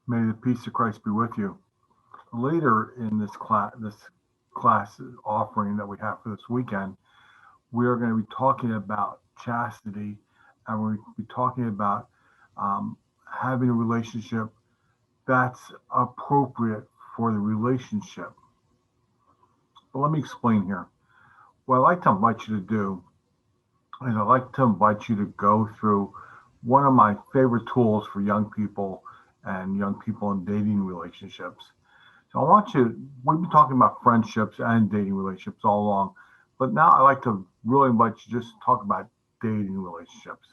May the peace of Christ be with you. Later in this class offering that we have for this weekend, we are going to be talking about chastity, and we're going to be talking about um, having a relationship that's appropriate for the relationship. But let me explain here. What I'd like to invite you to do is I'd like to invite you to go through one of my favorite tools for young people and young people in dating relationships. So I want you, we've been talking about friendships and dating relationships all along, but now I like to really invite you just to talk about dating relationships.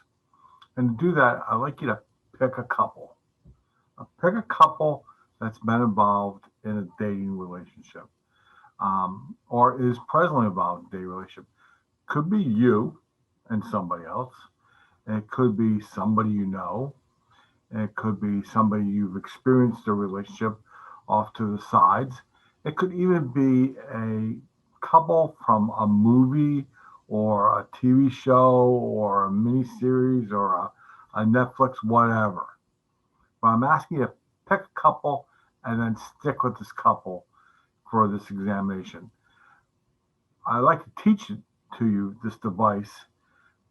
And to do that, I'd like you to pick a couple. Pick a couple that's been involved in a dating relationship or is presently involved in a dating relationship. Could be you and somebody else. And it could be somebody you know. And it could be somebody you've experienced a relationship off to the sides. It could even be a couple from a movie or a TV show or a miniseries or a Netflix, whatever. But I'm asking you to pick a couple and then stick with this couple for this examination. I like to teach it to you, this device,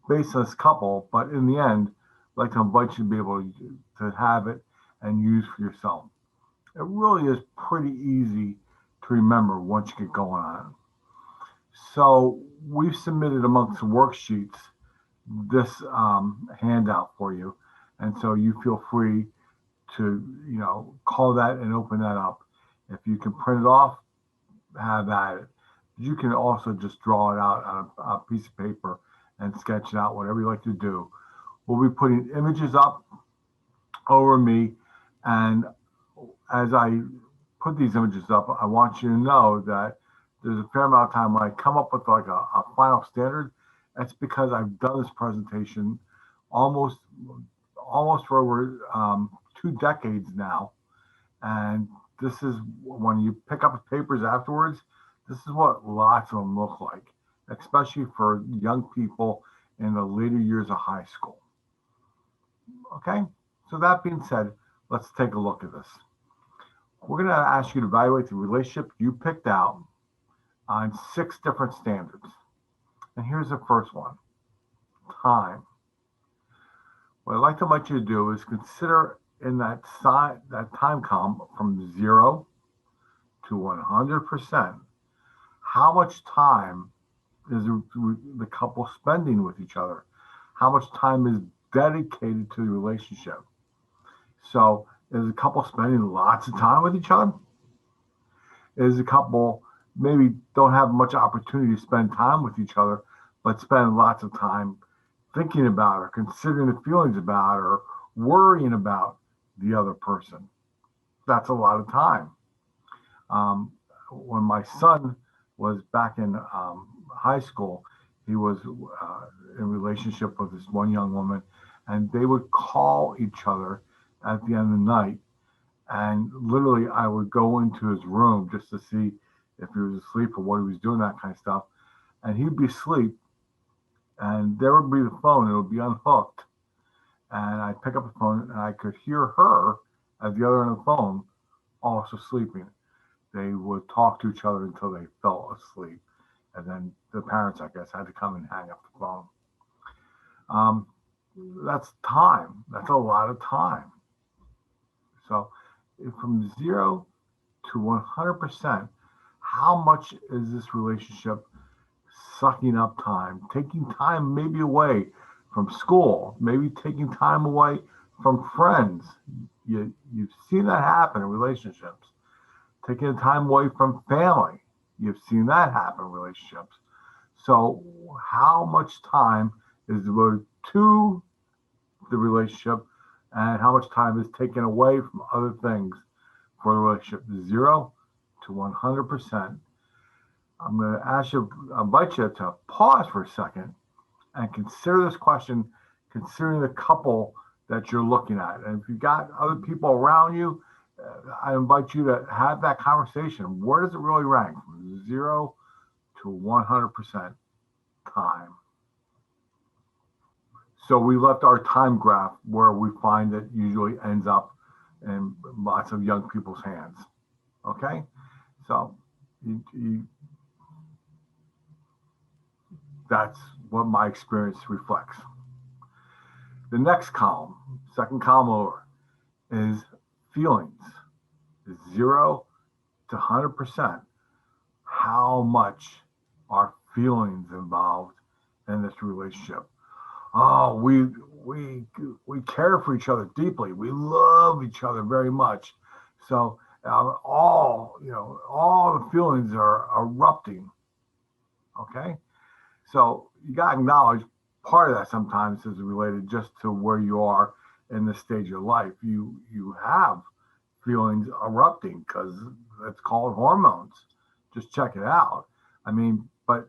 based on this couple, but in the end, I'd like to invite you to be able to have it and use for yourself. It really is pretty easy to remember once you get going on it. So we've submitted amongst the worksheets this handout for you, and so you feel free to call that and open that up. If you can print it off, have at it. You can also just draw it out on a piece of paper and sketch it out, whatever you like to do. We'll be putting images up over me, and as I put these images up, I want you to know that there's a fair amount of time when I come up with like a final standard. That's because I've done this presentation almost for over 2 decades now, and this is when you pick up the papers afterwards. This is what lots of them look like, especially for young people in the later years of high school. Okay, so that being said, let's take a look at this. We're going to ask you to evaluate the relationship you picked out on 6 different standards. And here's the first one: time. What I'd like to invite you to do is consider in that time column from 0 to 100%, how much time is the couple spending with each other? How much time is dedicated to the relationship? So is the couple spending lots of time with each other? Is the couple maybe don't have much opportunity to spend time with each other, but spend lots of time thinking about or considering the feelings about or worrying about the other person? That's a lot of time. When my son was back in high school, he was in a relationship with this one young woman, and they would call each other at the end of the night. And literally, I would go into his room just to see if he was asleep or what he was doing, that kind of stuff. And he'd be asleep, and there would be the phone, it would be unhooked. And I'd pick up the phone, and I could hear her at the other end of the phone also sleeping. They would talk to each other until they fell asleep. And then the parents, I guess, had to come and hang up the phone. That's time. That's a lot of time. So from 0 to 100%, how much is this relationship sucking up time, taking time maybe away from school, maybe taking time away from friends? You've seen that happen in relationships. Taking time away from family. You've seen that happen in relationships. So how much time is devoted to the relationship and how much time is taken away from other things for the relationship? 0 to 100%. I'm going to invite you to pause for a second and consider this question, considering the couple that you're looking at. And if you've got other people around you, I invite you to have that conversation. Where does it really rank from 0 to 100% time? So we left our time graph where we find it usually ends up in lots of young people's hands. Okay, so that's what my experience reflects. The next column, second column over, is feelings. 0 to 100%. How much are feelings involved in this relationship? Oh, we care for each other deeply. We love each other very much. So all the feelings are erupting. Okay, so you got to acknowledge part of that sometimes is related just to where you are in this stage of life. You have feelings erupting because it's called hormones. Just check it out. I mean, but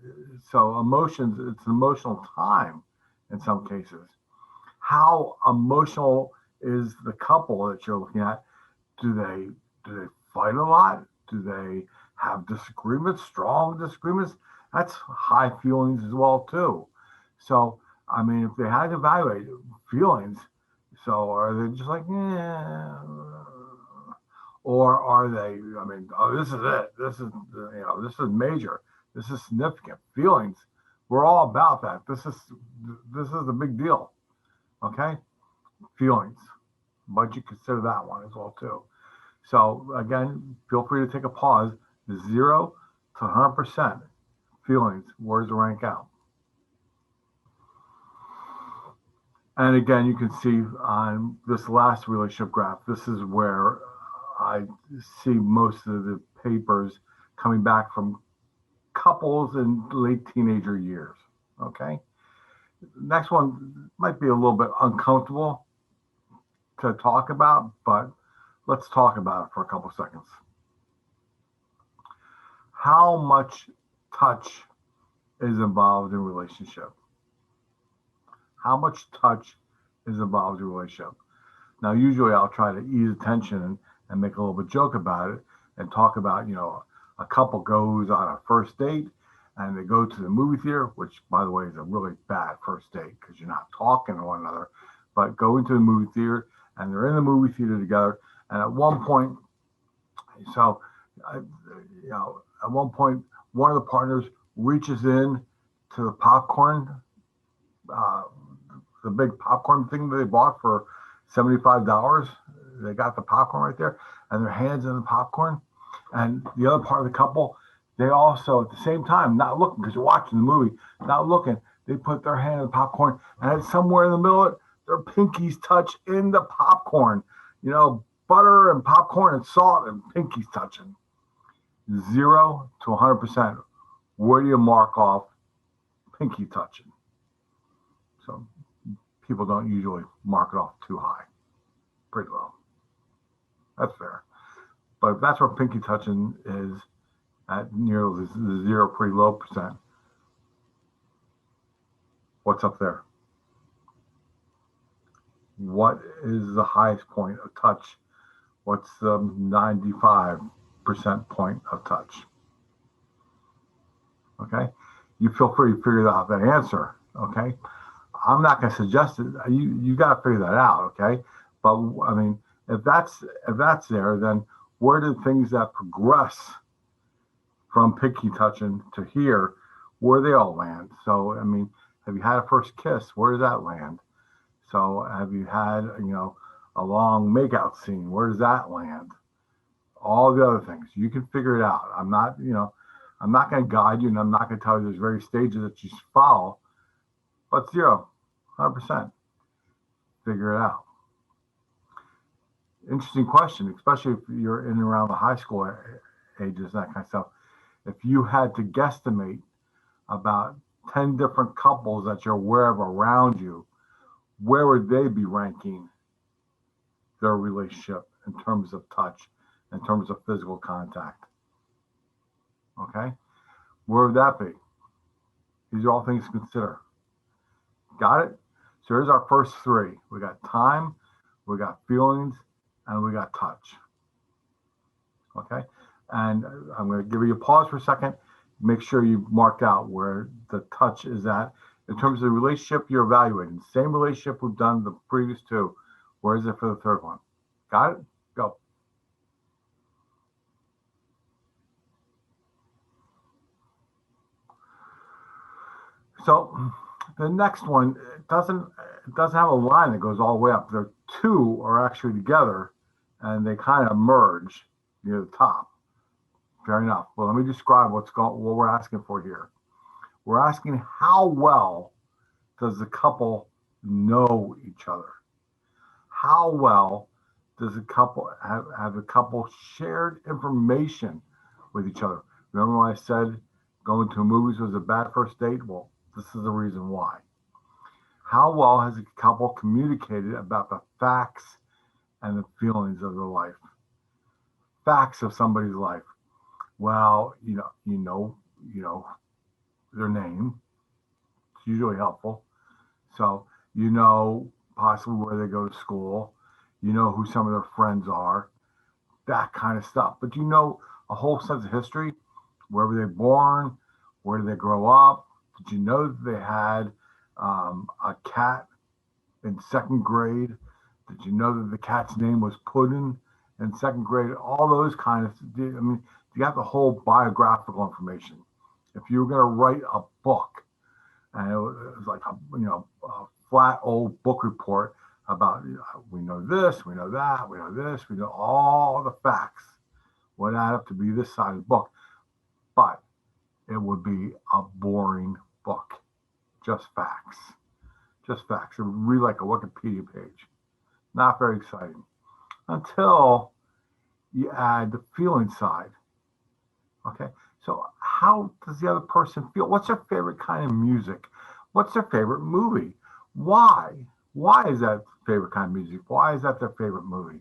so emotions, it's an emotional time in some cases. How emotional is the couple that you're looking at? Do they fight a lot? Do they have disagreements, strong disagreements? That's high feelings as well too. So I mean, if they had to evaluate feelings, so are they just like, yeah, or are they? I mean, oh, this is it. This is major. This is significant. Feelings. We're all about that. This is a big deal. Okay, feelings. But you consider that one as well too. So again, feel free to take a pause. 0 to 100% feelings. Where's the rank out? And again, you can see on this last relationship graph, this is where I see most of the papers coming back from couples in late teenager years. Okay. Next one might be a little bit uncomfortable to talk about, but let's talk about it for a couple seconds. How much touch is involved in a relationship? How much touch is involved in a relationship? Now, usually I'll try to ease tension and make a little bit joke about it and talk about, a couple goes on a first date and they go to the movie theater, which, by the way, is a really bad first date because you're not talking to one another, but go into the movie theater and they're in the movie theater together. And at one point, one of the partners reaches in to the popcorn, the big popcorn thing that they bought for $75. They got the popcorn right there, and their hands in the popcorn. And the other part of the couple, they also, at the same time, not looking, because you're watching the movie, not looking, they put their hand in the popcorn, and somewhere in the middle of it, their pinkies touch in the popcorn. Butter and popcorn and salt and pinkies touching. 0 to 100%. Where do you mark off pinky touching? So people don't usually mark it off too high. Pretty low. That's fair. But if that's where pinky touching is at nearly the 0, pretty low percent, what's up there? What is the highest point of touch? What's the 95% point of touch? Okay, you feel free to figure out that answer. Okay, I'm not going to suggest it. You got to figure that out. Okay, but I mean, if that's there, then where do things that progress from pinky touching to here, where they all land? So I mean, have you had a first kiss? Where does that land? So have you had a long makeout scene? Where does that land? All the other things you can figure it out. I'm not going to guide you, and I'm not going to tell you there's various stages that you follow. But 0, 100%. Figure it out. Interesting question, especially if you're in and around the high school ages, that kind of stuff. If you had to guesstimate about 10 different couples that you're aware of around you, where would they be ranking their relationship in terms of touch, in terms of physical contact? Okay, where would that be? These are all things to consider. Got it? So here's our first 3. We got time, we got feelings, and we got touch. Okay, and I'm going to give you a pause for a second. Make sure you marked out where the touch is at. In terms of the relationship you're evaluating, same relationship we've done the previous 2. Where is it for the third one? Got it? Go. So the next one it doesn't have a line that goes all the way up. The two are actually together, and they kind of merge near the top. Fair enough. Well, let me describe what we're asking for here. We're asking how well does the couple know each other? How well does the couple have the couple shared information with each other? Remember when I said going to movies was a bad first date? Well, this is the reason why. How well has the couple communicated about the facts and the feelings of their life? Facts of somebody's life. Well, you know their name. It's usually helpful. So you know possibly where they go to school. You know who some of their friends are. That kind of stuff. But you know a whole sense of history. Where were they born? Where did they grow up? Did you know that they had a cat in second grade? Did you know that the cat's name was Puddin in second grade? All those kind of, I mean, you got the whole biographical information. If you were going to write a book, and it was like a flat old book report about, we know this, we know that, we know this, we know all the facts, would add up to be this side of the book. But it would be a boring book. Just facts. Just facts. It would read like a Wikipedia page. Not very exciting. Until you add the feeling side. Okay. So how does the other person feel? What's their favorite kind of music? What's their favorite movie? Why? Why is that favorite kind of music? Why is that their favorite movie?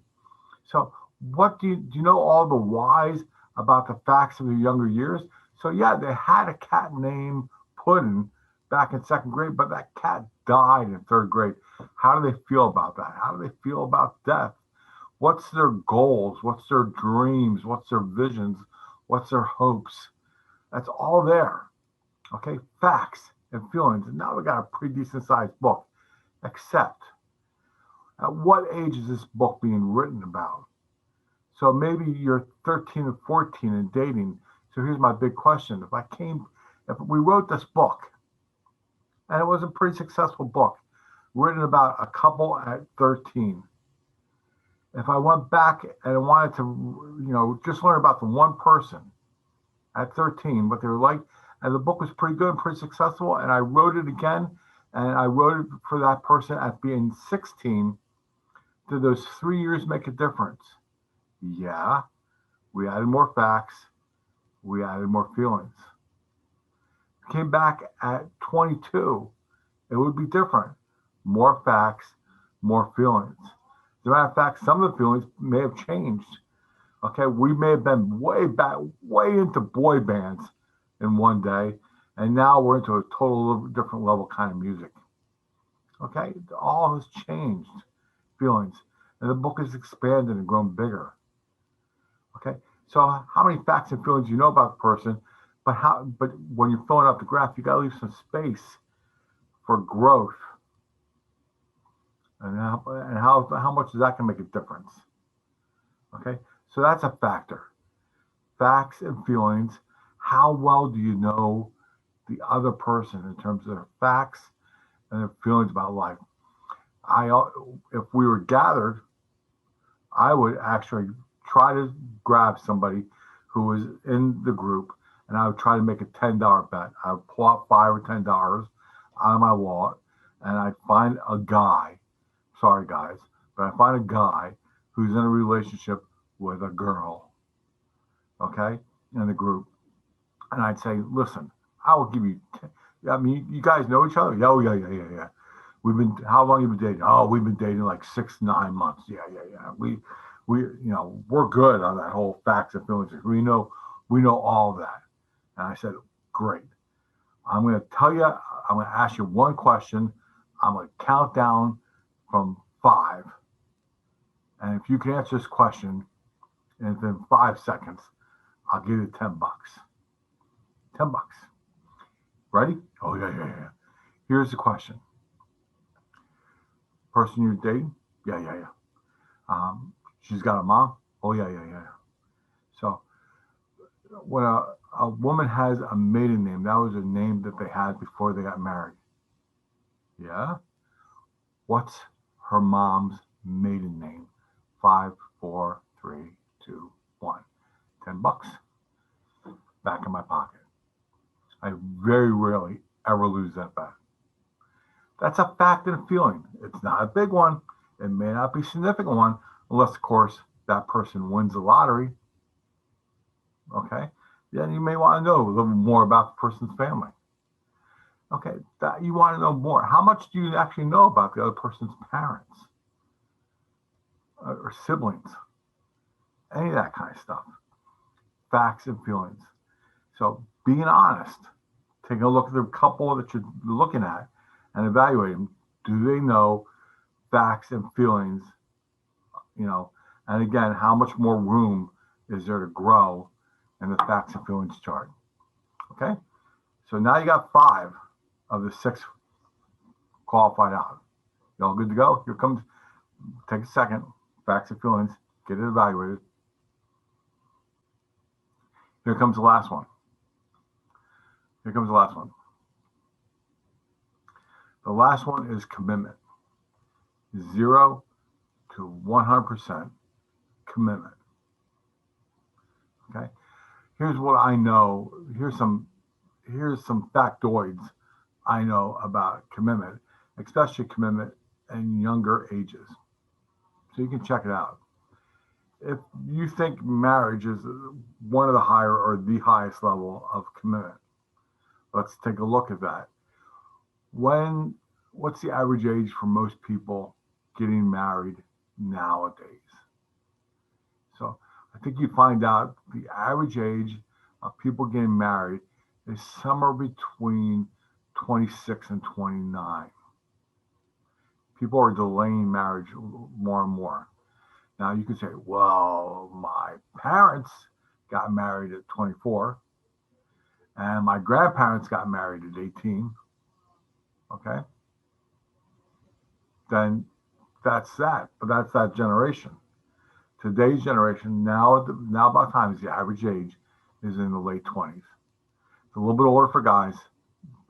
So what do you know all the whys about the facts of their younger years? So yeah, they had a cat named Puddin back in second grade, but that cat died in third grade. How do they feel about that? How do they feel about death? What's their goals? What's their dreams? What's their visions? What's their hopes? That's all there. Okay, facts and feelings. And now we got a pretty decent sized book. Except, at what age is this book being written about? So maybe you're 13 or 14 and dating. So here's my big question. If we wrote this book, and it was a pretty successful book, written about a couple at 13. If I went back and I wanted to, just learn about the one person at 13, what they were like, and the book was pretty good and pretty successful, and I wrote it again, and I wrote it for that person at being 16, did those 3 years make a difference? Yeah, we added more facts, we added more feelings. Came back at 22, it would be different. More facts, more feelings. As a matter of fact, some of the feelings may have changed. Okay, we may have been way into boy bands in one day, and now we're into a total different level kind of music. Okay, all has changed feelings, and the book has expanded and grown bigger. Okay, so how many facts and feelings you know about the person, but when you're filling out the graph, you got to leave some space for growth. And how much is that going to make a difference? Okay, so that's a factor. Facts and feelings. How well do you know the other person in terms of their facts and their feelings about life? If we were gathered, I would actually try to grab somebody who was in the group, and I would try to make a $10 bet. I would pull out $5 or $10 out of my wallet, and I'd find a guy. Sorry, guys, but I find a guy who's in a relationship with a girl, okay, in the group. And I'd say, listen, I will give you, you guys know each other? Oh, yeah. How long have you been dating? Oh, we've been dating like 6-9 months. Yeah. We're good on that whole facts and feelings. We know all that. And I said, great. I'm going to ask you one question. I'm going to count down from 5. And if you can answer this question within 5 seconds, I'll give you $10. $10. Ready? Oh, yeah. Here's the question. Person you're dating? Yeah. She's got a mom? Oh, yeah, yeah, yeah. So when a woman has a maiden name, that was a name that they had before they got married. Yeah? What's her mom's maiden name? 5, 4, 3, 2, 1. $10 back in my pocket. I very rarely ever lose that bet. That's a fact and a feeling. It's not a big one. It may not be a significant one, unless, of course, that person wins the lottery. Okay? Then you may want to know a little more about the person's family. Okay, that you want to know more. How much do you actually know about the other person's parents or siblings? Any of that kind of stuff. Facts and feelings. So being honest, taking a look at the couple that you're looking at and evaluate them. Do they know facts and feelings? And again, how much more room is there to grow in the facts and feelings chart? Okay, so now you got 5 of the 6 qualified out. You all good to go? Here comes, take a second, facts and feelings, get it evaluated. Here comes the last one. Here comes the last one. The last one is commitment. 0 to 100% commitment. Okay. Here's what I know. Here's some factoids I know about commitment, especially commitment in younger ages. So you can check it out. If you think marriage is one of the higher or the highest level of commitment, let's take a look at that. What's the average age for most people getting married nowadays? So I think you find out the average age of people getting married is somewhere between 26 and 29. People are delaying marriage more and more. Now you could say, well, my parents got married at 24 and my grandparents got married at 18. Okay. Then that's that, but that's that generation. Today's generation, now about time is the average age is in the late 20s. It's a little bit older for guys,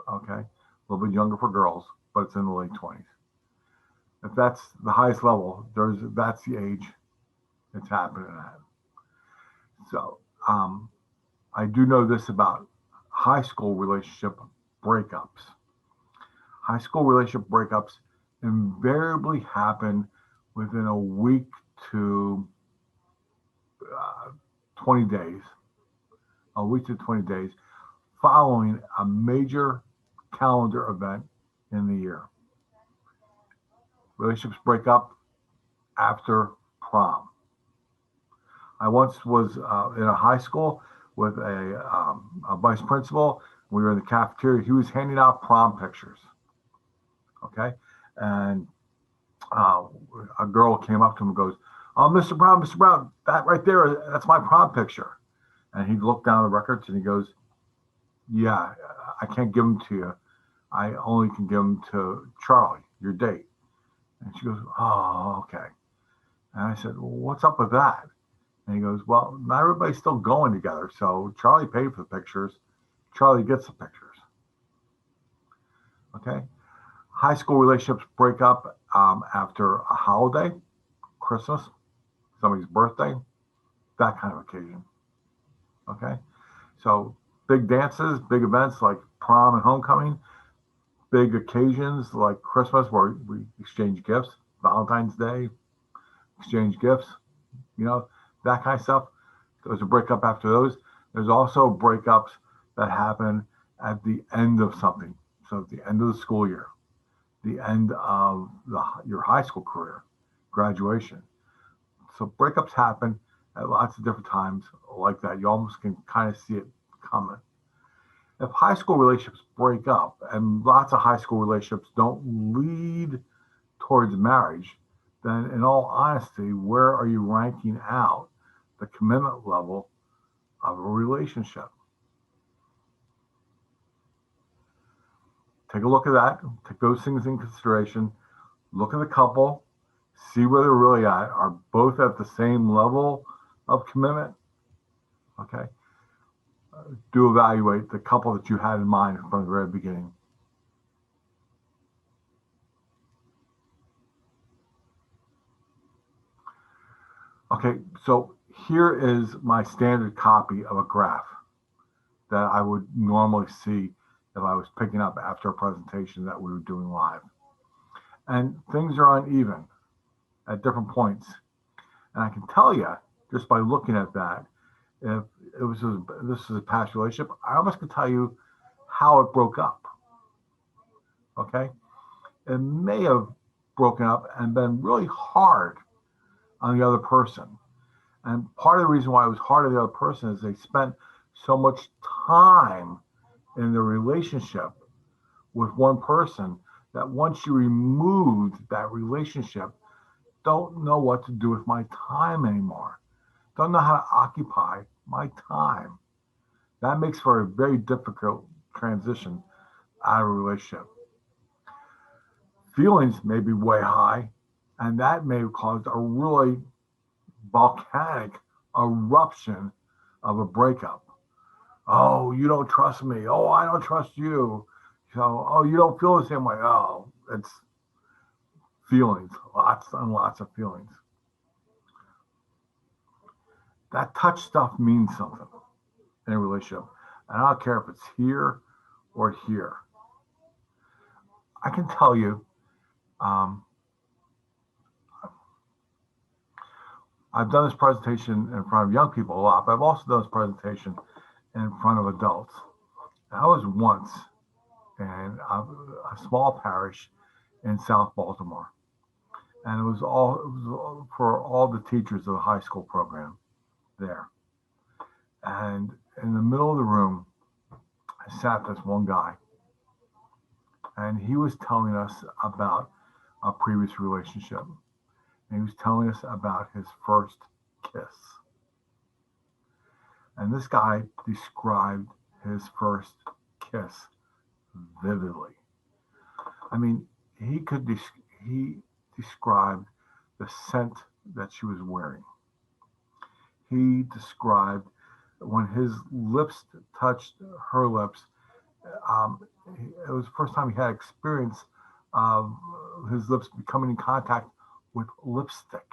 okay, a little bit younger for girls, but it's in the late 20s. If that's the highest level, that's the age it's happening at. So I do know this about high school relationship breakups. High school relationship breakups invariably happen within a week to 20 days, following a major calendar event in the year. Relationships break up after prom. I once was in a high school with a vice principal. We were in the cafeteria. He was handing out prom pictures. Okay, and a girl came up to him and goes, "Oh, Mr. Brown, that right there, that's my prom picture." And he looked down the records and he goes, "Yeah, I can't give them to you. I only can give them to Charlie, your date." And she goes, "Oh, okay." And I said, "Well, what's up with that?" And he goes, "Well, not everybody's still going together. So Charlie paid for the pictures. Charlie gets the pictures." Okay. High school relationships break up after a holiday, Christmas, somebody's birthday, that kind of occasion. Okay. So big dances, big events like prom and homecoming, big occasions like Christmas where we exchange gifts, Valentine's Day, exchange gifts, that kind of stuff. There's a breakup after those. There's also breakups that happen at the end of something. So at the end of the school year, the end of your high school career, graduation. So breakups happen at lots of different times like that. You almost can kind of see it coming. If high school relationships break up, and lots of high school relationships don't lead towards marriage, then in all honesty, where are you ranking out the commitment level of a relationship? Take a look at that. Take those things in consideration. Look at the couple. See where they're really at. Are both at the same level of commitment? Okay. Do evaluate the couple that you had in mind from the very beginning. Okay, so here is my standard copy of a graph that I would normally see if I was picking up after a presentation that we were doing live. And things are uneven at different points. And I can tell you, just by looking at that, if this is a past relationship, I almost can tell you how it broke up. Okay? It may have broken up and been really hard on the other person. And part of the reason why it was hard on the other person is they spent so much time in the relationship with one person that once you removed that relationship, don't know what to do with my time anymore. Don't know how to occupy my time. That makes for a very difficult transition out of a relationship. Feelings may be way high, and that may have caused a really volcanic eruption of a breakup. Oh, you don't trust me. Oh, I don't trust you. So, oh, you don't feel the same way. Oh, it's feelings, lots and lots of feelings. That touch stuff means something in a relationship. And I don't care if it's here or here. I can tell you, I've done this presentation in front of young people a lot, but I've also done this presentation in front of adults. And I was once in a small parish in South Baltimore. And it was all for all the teachers of the high school program there. And in the middle of the room, I sat this one guy, and he was telling us about a previous relationship. And he was telling us about his first kiss. And this guy described his first kiss vividly. I mean, he described the scent that she was wearing. He described when his lips touched her lips. It was the first time he had experience of his lips becoming in contact with lipstick.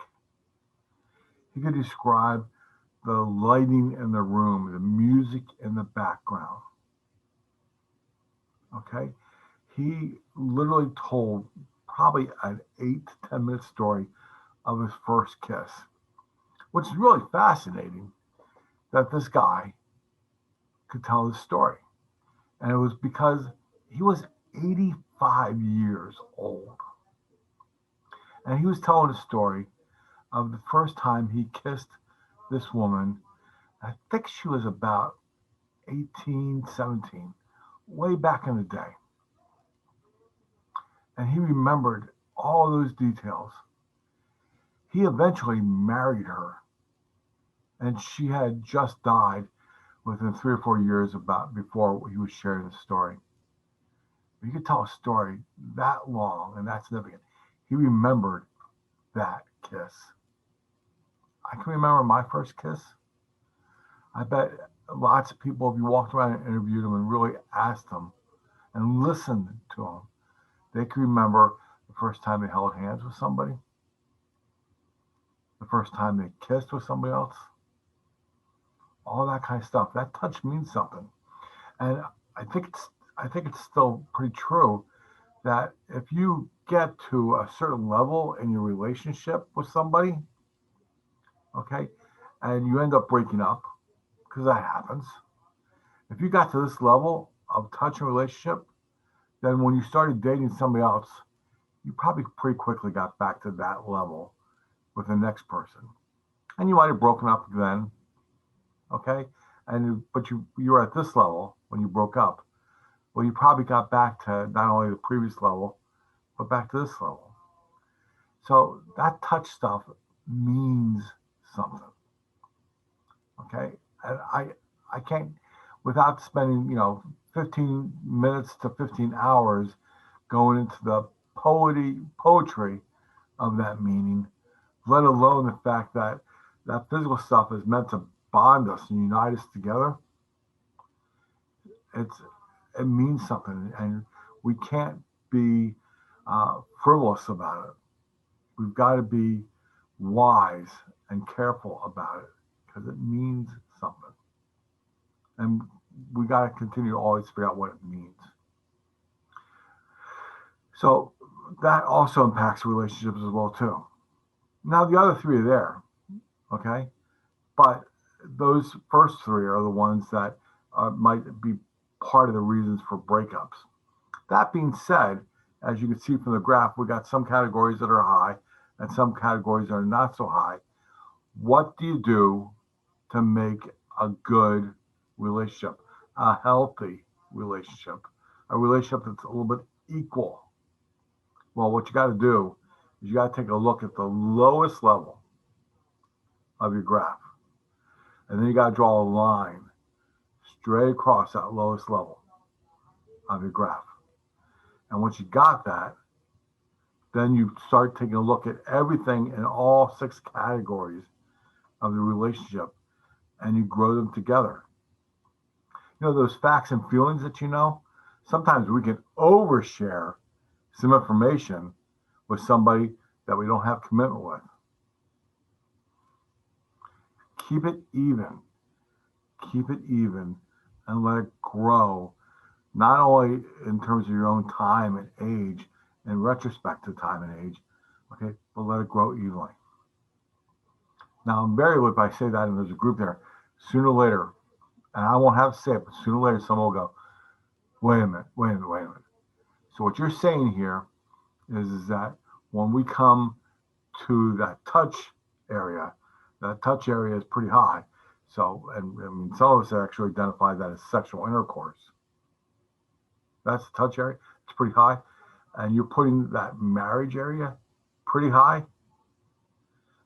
He could describe the lighting in the room, the music in the background. Okay? He literally told probably an 8 to 10 minute story of his first kiss, which is really fascinating that this guy could tell this story. And it was because he was 85 years old. And he was telling a story of the first time he kissed this woman. I think she was about 18, 17, way back in the day. And he remembered all those details. He eventually married her, and she had just died within 3 or 4 years before he was sharing the story. You could tell a story that long and that significant. He remembered that kiss. I can remember my first kiss. I bet lots of people, if you walked around and interviewed them and really asked them and listened to them, they can remember the first time they held hands with somebody, the first time they kissed with somebody else, all that kind of stuff. That touch means something. And I think it's still pretty true that if you get to a certain level in your relationship with somebody, okay, and you end up breaking up, because that happens. If you got to this level of touch and relationship, then when you started dating somebody else, you probably pretty quickly got back to that level with the next person. And you might have broken up then, okay? But you were at this level when you broke up. Well, you probably got back to not only the previous level, but back to this level. So that touch stuff means something, okay? And I can't, without spending 15 minutes to 15 hours going into the poetry of that meaning, let alone the fact that that physical stuff is meant to bond us and unite us together. It means something, and we can't be frivolous about it. We've got to be wise and careful about it because it means something, and we got to continue to always figure out what it means. So that also impacts relationships as well too. Now the other three are there, okay, but those first three are the ones that might be part of the reasons for breakups. That being said, as you can see from the graph, we got some categories that are high and some categories that are not so high. What do you do to make a good relationship, a healthy relationship, a relationship that's a little bit equal? Well, what you got to do is you got to take a look at the lowest level of your graph. And then you got to draw a line straight across that lowest level of your graph. And once you got that, then you start taking a look at everything in all 6 categories of the relationship and you grow them together. You know, those facts and feelings that you know, sometimes we can overshare some information with somebody that we don't have commitment with. Keep it even. Keep it even and let it grow, not only in terms of your own time and age, in retrospect to time and age, okay, but let it grow evenly. Now, invariably, if I say that and there's a group there, sooner or later, and I won't have to say it, but sooner or later, someone will go, wait a minute. So what you're saying here is that when we come to that touch area is pretty high. So, and I mean, some of us actually identify that as sexual intercourse. That's the touch area. It's pretty high. And you're putting that marriage area pretty high.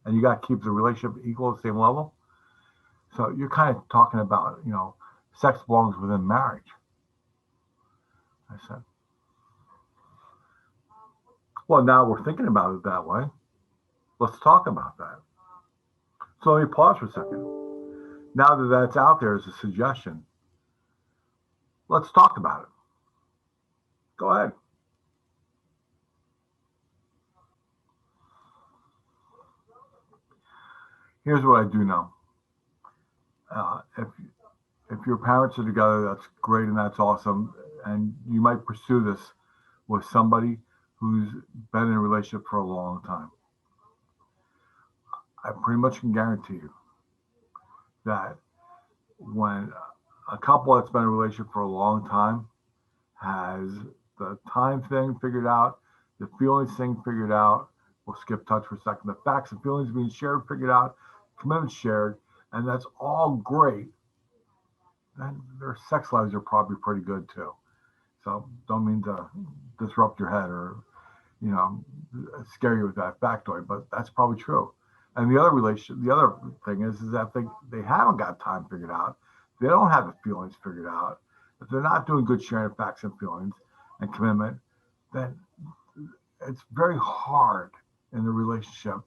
And you got to keep the relationship equal at the same level. So you're kind of talking about, you know, sex belongs within marriage. I said, well, now we're thinking about it that way. Let's talk about that. So let me pause for a second. Now that that's out there as a suggestion, let's talk about it. Go ahead. Here's what I do know. If your parents are together, that's great and that's awesome. And you might pursue this with somebody who's been in a relationship for a long time. I pretty much can guarantee you that when a couple that's been in a relationship for a long time has the time thing figured out, the feelings thing figured out, we'll skip touch for a second, the facts and feelings being shared, figured out, commitment shared, and that's all great, then their sex lives are probably pretty good too. So don't mean to disrupt your head or, you know, scare you with that factoid, but that's probably true. And the other thing is that they haven't got time figured out. They don't have the feelings figured out. If they're not doing good sharing of facts and feelings and commitment, then it's very hard in the relationship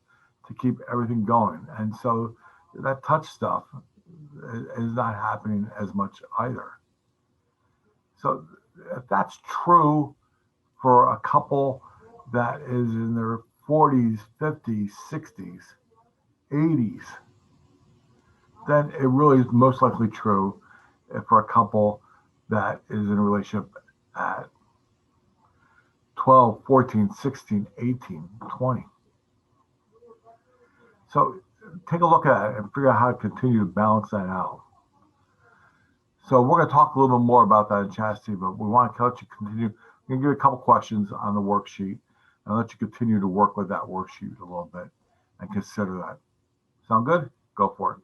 to keep everything going. And so that touch stuff is not happening as much either. So if that's true for a couple that is in their 40s, 50s, 60s, 80s, then it really is most likely true for a couple that is in a relationship at 12, 14, 16, 18, 20. So take a look at it and figure out how to continue to balance that out. So we're going to talk a little bit more about that in chastity, but we want to let you continue. We're going to give you a couple questions on the worksheet and let you continue to work with that worksheet a little bit and consider that. Sound good? Go for it.